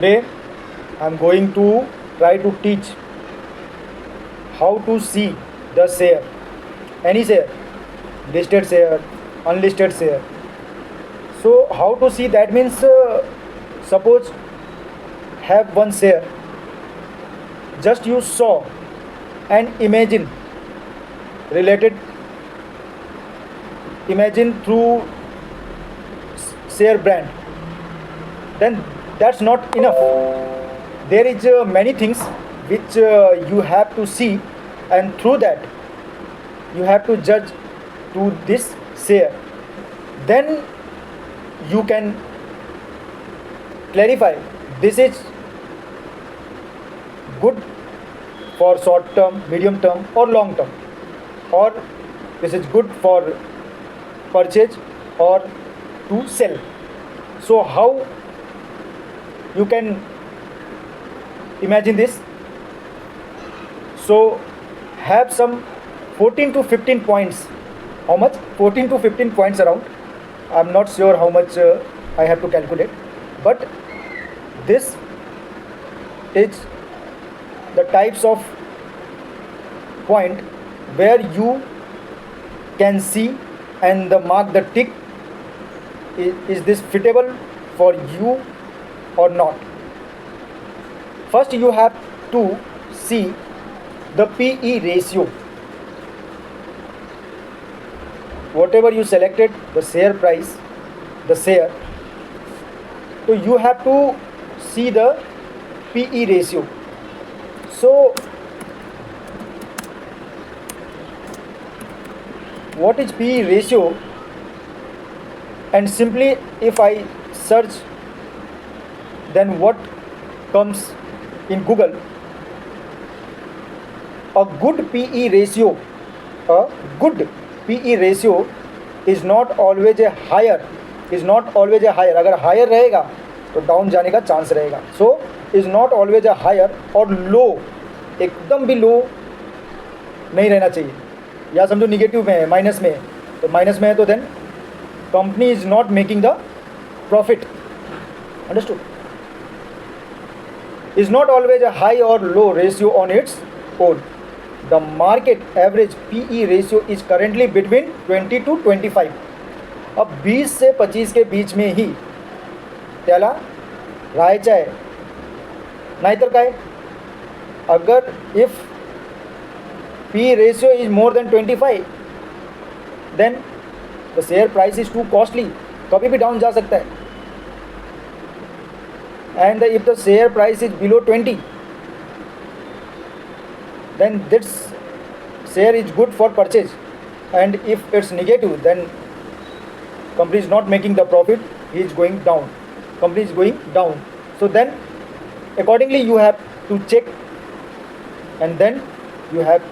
Today I am going to try to teach how to see the share, any share, listed share, unlisted share. So how to see that means suppose have one share, just you saw and related imagine through share brand, then that's not enough. There is many things which you have to see, and through that you have to judge to this share. Then you can clarify this is good for short term, medium term, or long term, or this is good for purchase or to sell. So how you can imagine this? So have some 14 to 15 points. How much? 14 to 15 points around. I'm not sure how much I have to calculate, but this is the types of point where you can see and the mark the tick, is this fitable for you or not. First you have to see the PE ratio. Whatever you selected, the share price, the share, so you have to see the PE ratio. So what is PE ratio? And simply if I search, then what comes in Google? A good PE ratio, a good PE ratio is not always a higher, अगर higher रहेगा तो down जाने का chance रहेगा. So is not always a higher, और low एकदम भी लो नहीं रहना चाहिए. या समझो निगेटिव में है, माइनस में है, तो माइनस में है तो then company is not making the profit. Understood? Is not always a high or low ratio on its own. The market average PE ratio is currently between 20 to 25. अब 20 से 25 के बीच में ही त्याला राहायचं आहे. नाहीतर काय, अगर if PE ratio is more than 25, then the share price is too costly. कभी भी डाउन जा सकता है. And if the share price is below 20, then this share is good for purchase. And if it's negative, then company is not making the profit, he is going down, company is going down. So then accordingly you have to check, and then you have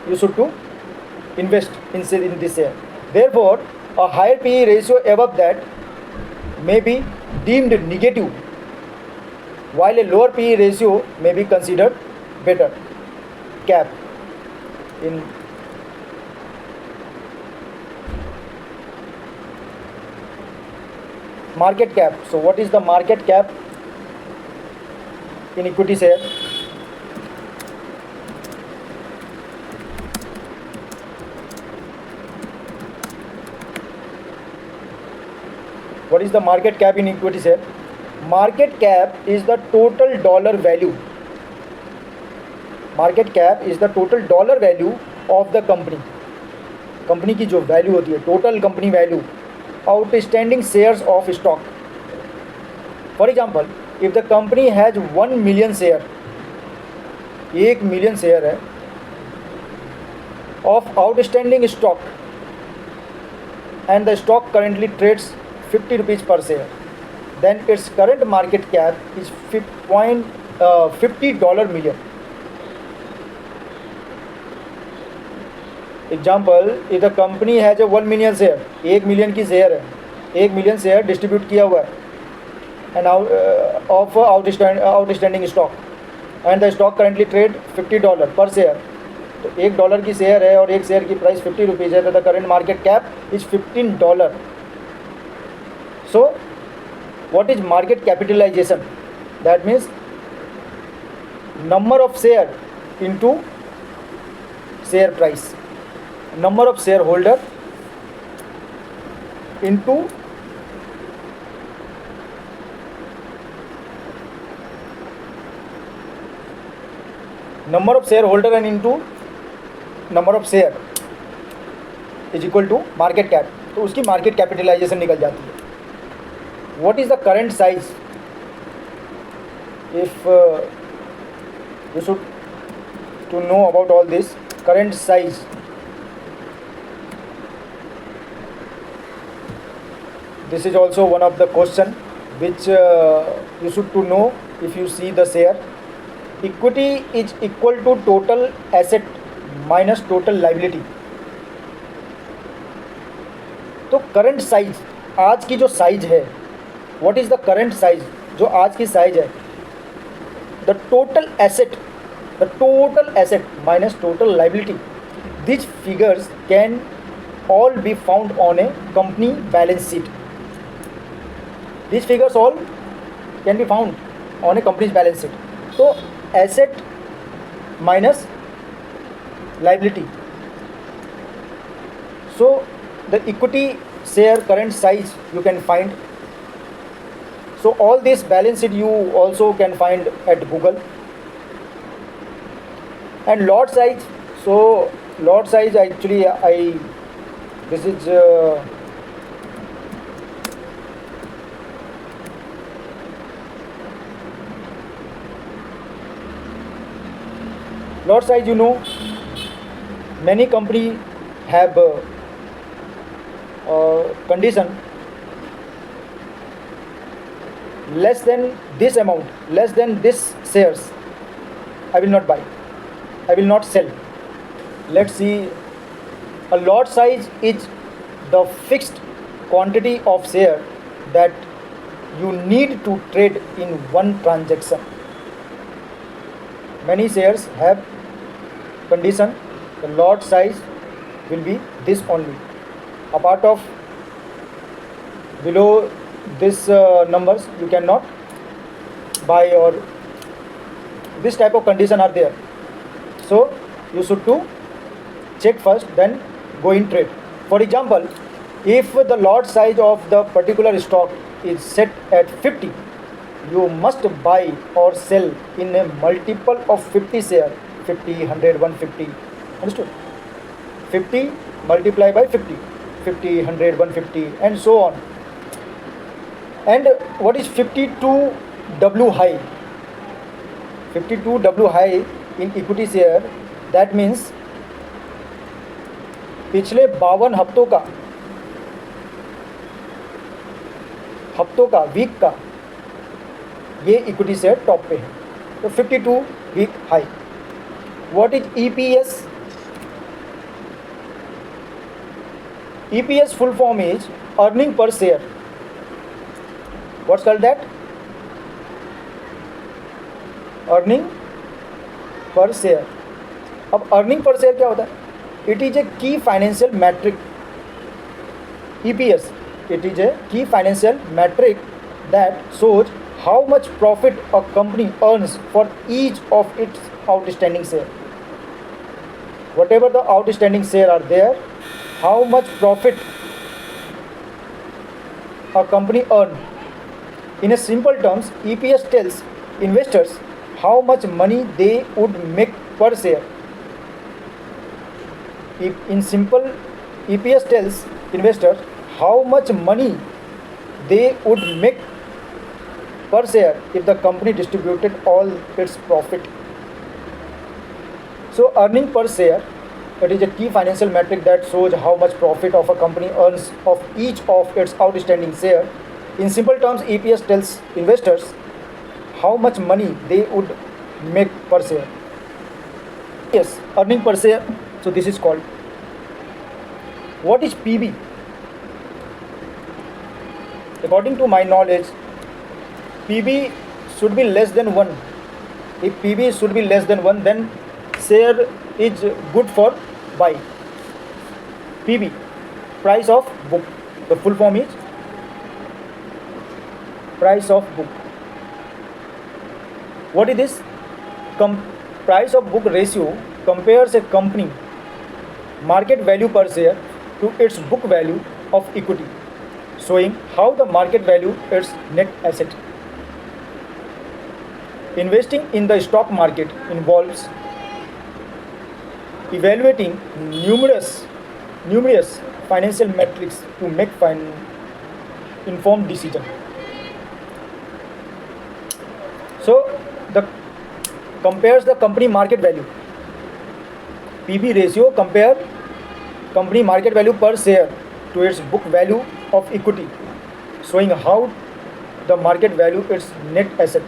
you should to invest in this share. Therefore a higher PE ratio above that may be deemed negative, while a lower PE ratio may be considered better. Cap in market cap. So what is the market cap in equity share? What is the market cap in equity share? Market cap is the total dollar value. Market cap is the total dollar value of the company. Company की जो value होती है, total company value, outstanding shares of stock. For example, if the company has 1 million share, 1 million share है of outstanding stock, and the stock currently trades 50 rupees per share, then its current market cap is $50 million. Example, if the company has a 1 million share, 1 million की share है, 1 million share distribute किया हुआ है, end of outstanding stock, and the stock currently trade $50 पर share. तो $1 की share है और एक शेयर की प्राइस 50 रुपीज़ है, तो the current market cap is $15. So what is market capitalization? That means number of share into share price, number of shareholder into number of shareholder and into number of share is equal to market cap. तो उसकी market capitalization निकल जाती है. What is the current size? If you should to know about all this, current size, this is also one of the question which you should to know if you see the share. Equity is equal to total asset minus total liability. तो current size, आज की जो size है, what is the current size, जो आज की size है, the total asset minus total liability. This figures can all be found on a company balance sheet. These figures all can be found on a company's balance sheet. So asset minus liability. So the equity share current size you can find. So all this balance sheet you also can find at Google. And lot size. So lot size actually this is lot size, you know, many company have condition less than this amount, less than this shares, I will not buy, I will not sell. Let's see. A lot size is the fixed quantity of share that you need to trade in one transaction. Many shares have condition. The lot size will be this only. Apart of below this numbers you cannot buy, or this type of condition are there. So you should to check first, then go in trade. For example, if the lot size of the particular stock is set at 50, you must buy or sell in a multiple of 50 share, 50, 100, 150. Understood? 50 multiply by 50, 50, 100, 150 and so on. And what is 52W high? 52W high in equity share, that means पिछले 52 हफ्तों का week का ये equity share top पे है. तो 52 week high. What is EPS? EPS full form is earning per share. What's called that? Earning per share. अब earning per share क्या होता है? It is a key financial metric. EPS, it is a key financial metric that shows how much profit a company earns for each of its outstanding share. Whatever the outstanding share are there, how much profit a company earn. In a simple terms, EPS tells investors how much money they would make per share. In simple, EPS tells investors how much money they would make per share if the company distributed all its profit. So earning per share, it is a key financial metric that shows how much profit of a company earns of each of its outstanding share. In simple terms, EPS tells investors how much money they would make per share. Yes, earning per share. So this is called. What is PB? According to my knowledge, PB should be less than 1. If PB should be less than 1, then share is good for buy. PB, price of book. The full form is price of book. What is this? Price of book ratio compares a company market value per share to its book value of equity, showing how the market value its net asset. Investing in the stock market involves evaluating numerous financial metrics to make informed decision. So the compares the company market value. PB ratio compare company market value per share to its book value of equity, showing how the market value its net asset.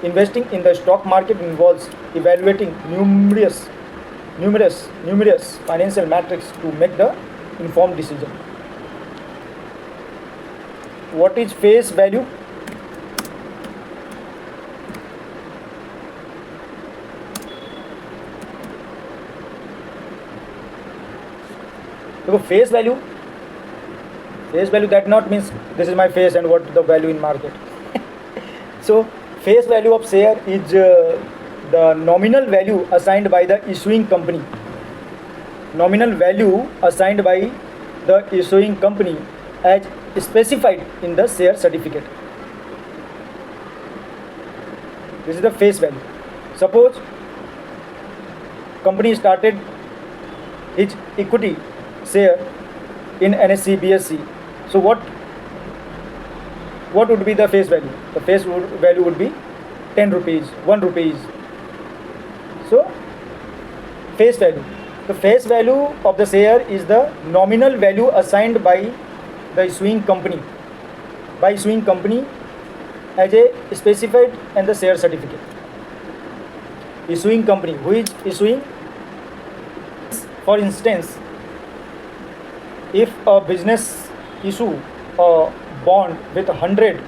Investing in the stock market involves evaluating numerous financial metrics to make the informed decision. What is face value? So face value that not means this is my face and what the value in market. So face value of share is the nominal value assigned by the issuing company. Nominal value assigned by the issuing company as specified in the share certificate. This is the face value. Suppose company started its equity share in NSE BSE. So what would be the face value? The face value would be 10 rupees, 1 rupees. So face value. The face value of the share is the nominal value assigned by the issuing company as a specified in the share certificate. Issuing company, who is issuing? For instance, if a business issue a bond with 100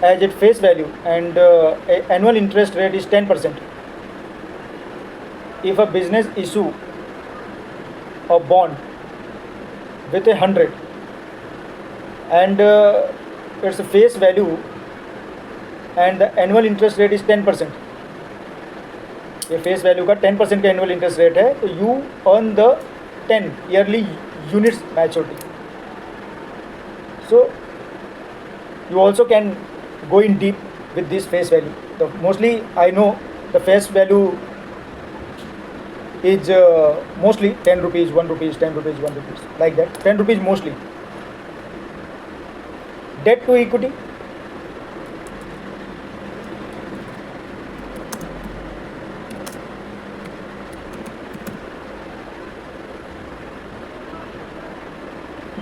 as its face value and annual interest rate is 10%. If a business issue a bond with 100 and its face value and the annual interest rate is 10%. ये face value का 10% का annual interest rate है, तो you earn the 10 yearly units maturity. So you also can go in deep with this face value. Mostly I know the face value is mostly 10 rupees, 1 rupees, 10 rupees, 1 rupees, like that. 10 rupees mostly. Debt to equity.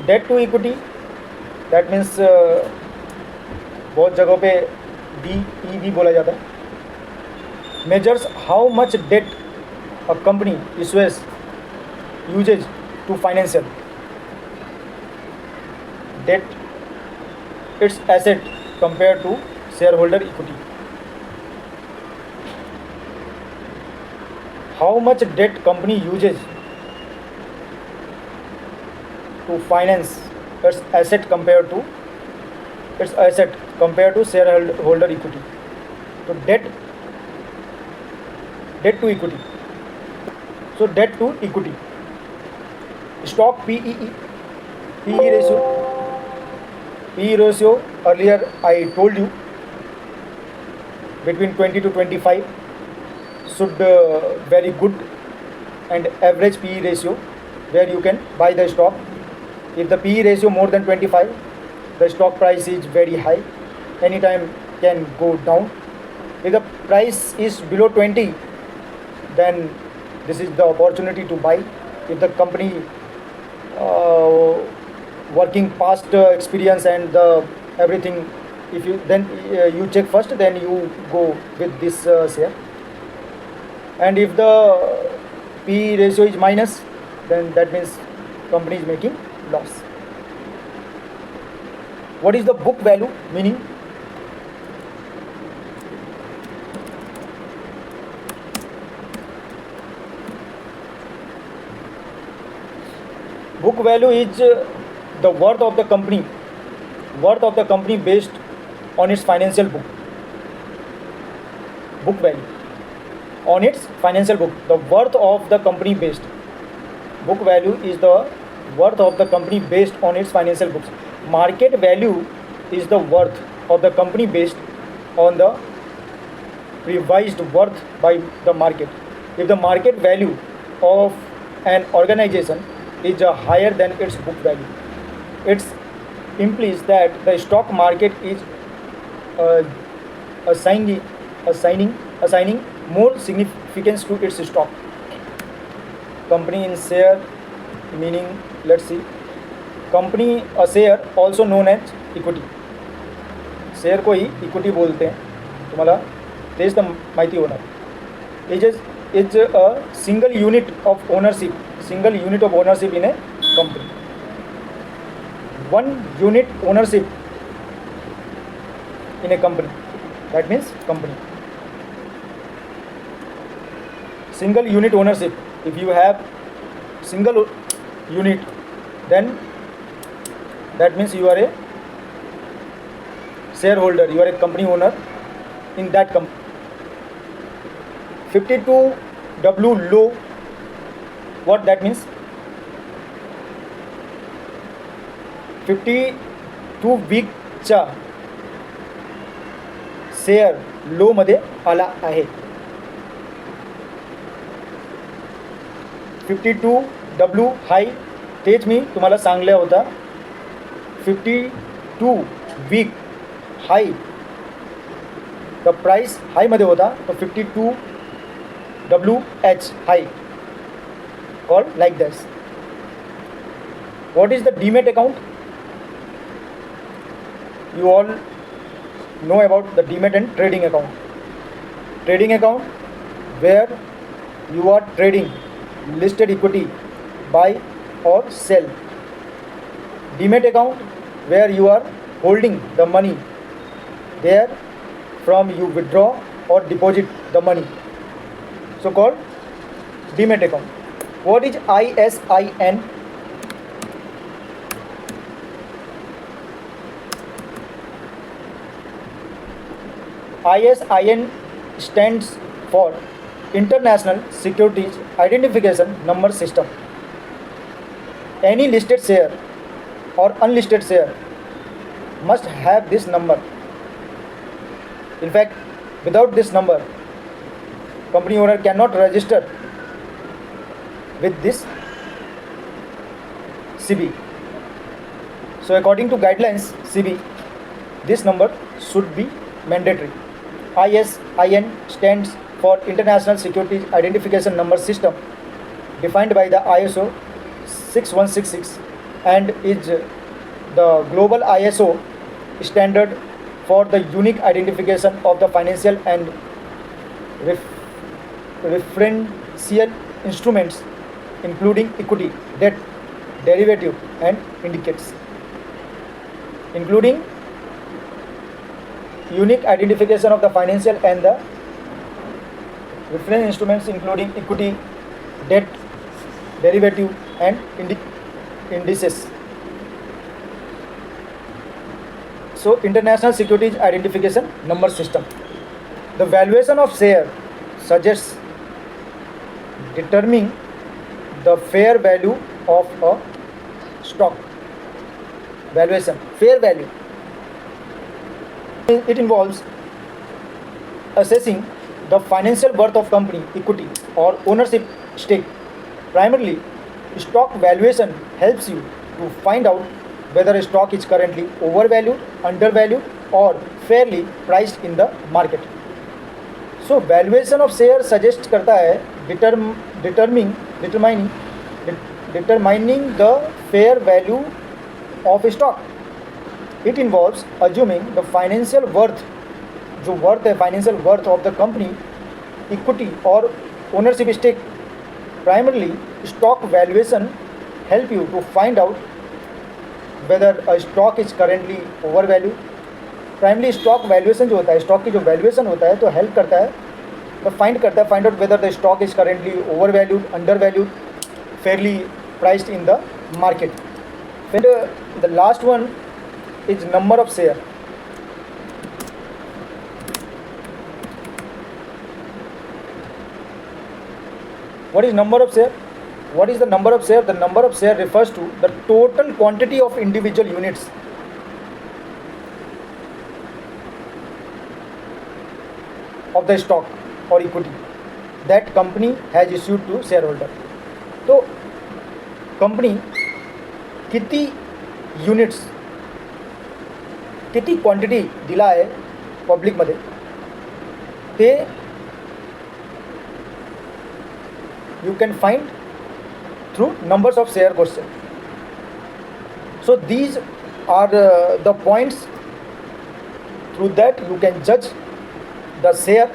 Debt to equity, that means बहुत जगहों पे DE भी बोला जाता है. Measures how much debt a company uses to financial debt its asset compared to shareholder equity. How much debt company uses to finance its asset compared to shareholder equity. So debt to equity. So debt to equity. Stock PE ratio. PE ratio, earlier I told you, between 20 to 25 should very good, and average PE ratio where you can buy the stock. If the PE ratio more than 25, the stock price is very high, anytime can go down. If the price is below 20, then this is the opportunity to buy. If the company working past experience and everything, if you then you check first, then you go with this share. And if the PE ratio is minus, then that means company is making loss. What is the book value meaning? Book value is the worth of the company based on its financial book value. On its financial book, the worth of the company based book value is the worth of the company based on its financial books. Market value is the worth of the company based on the revised worth by the market. If the market value of an organization is higher than its book value, it implies that the stock market is uh, assigning more significance to its stock. Company in share, meaning, let's see, company a share also known as equity. Share को ही equity बोलते हैं, तुम्हाला तेच तर माहिती होणार. Is a single unit of ownership in A company. One unit ownership in a company, that means company. Single unit ownership, if you have single unit, then that means you are a shareholder, you are a company owner in that company. 52W low, what that means? 52 week चा share लो मध्ये आला आहे. 52W हाय तेच मी तुम्हाला सांगलं होता. 52 week hi the price हाय मध्ये होता, तो 52WH hi called like this. What is the demat account? You all know about the demat and trading account. Trading account, where you are trading listed equity, buy or sell. Demat account, where you are holding the money, there from you withdraw or deposit the money, so called demat account. What is ISIN? ISIN stands for International Securities Identification Number System. Any listed share or unlisted share must have this number. In fact, without this number, company owner cannot register with this CB. So according to guidelines CB, this number should be mandatory. ISIN stands for International Securities Identification Number System, defined by the ISO 6166 and is the global ISO standard for the unique identification of the financial and referential instruments, including equity, debt, derivative and indicates, including unique identification of the financial and the reference instruments, including equity, debt, derivative and indices. So International Securities Identification Number System. The valuation of share suggests determining the fair value of a stock. Valuation, fair value. It involves assessing the financial worth of company, equity or ownership stake. Primarily, stock valuation helps you to find out whether a stock is currently overvalued, undervalued or fairly priced in the market. So valuation of share suggest करता है determining the fair value of a stock. It involves assuming the financial worth, जो worth है financial worth of the company, equity or ownership stake. Primarily, stock valuation help you to find out whether a stock is currently overvalued. Primarily stock valuation जो होता है, stock की जो valuation होता है, तो help करता है, तो find out whether the stock is currently overvalued, undervalued, fairly priced in the market. And the last one is number of share. What is number of share? What is the number of share? The number of share refers to the total quantity of individual units of the stock or equity that company has issued to shareholder. तो company किती units किती quantity दिला आहे पब्लिकमध्ये ते you can find through numbers of share question. So these are the points through that you can judge the share